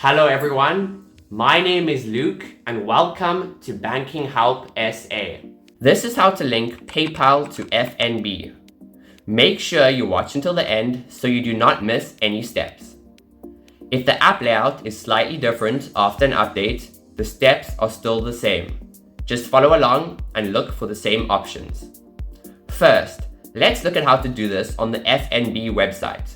Hello everyone, my name is Luke and welcome to Banking Help SA. This is how to link PayPal to FNB. Make sure you watch until the end so you do not miss any steps. If the app layout is slightly different after an update, the steps are still the same. Just follow along and look for the same options. First, let's look at how to do this on the FNB website.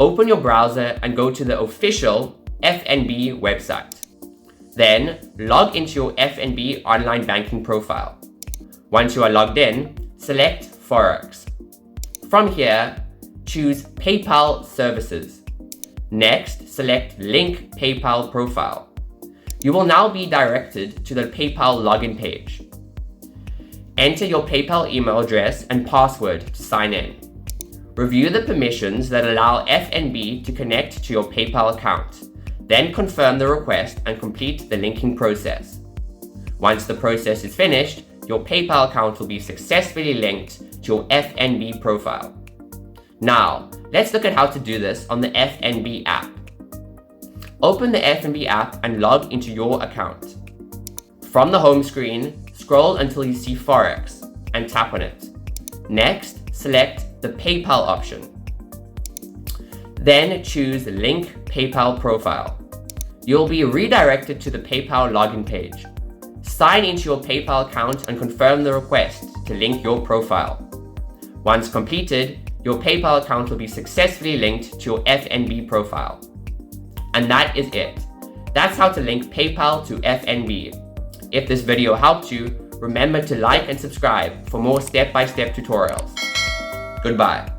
Open your browser and go to the official FNB website. Then log into your FNB online banking profile. Once you are logged in, select Forex. From here, choose PayPal Services. Next, select Link PayPal Profile. You will now be directed to the PayPal login page. Enter your PayPal email address and password to sign in. Review the permissions that allow FNB to connect to your PayPal account. Then confirm the request and complete the linking process. Once the process is finished, your PayPal account will be successfully linked to your FNB profile. Now, let's look at how to do this on the FNB app. Open the FNB app and log into your account. From the home screen, scroll until you see Forex and tap on it. Next, select the PayPal option. Then choose Link PayPal Profile. You'll be redirected to the PayPal login page. Sign into your PayPal account and confirm the request to link your profile. Once completed, your PayPal account will be successfully linked to your FNB profile. And that is it. That's how to link PayPal to FNB. If this video helped you, remember to like and subscribe for more step-by-step tutorials. Goodbye.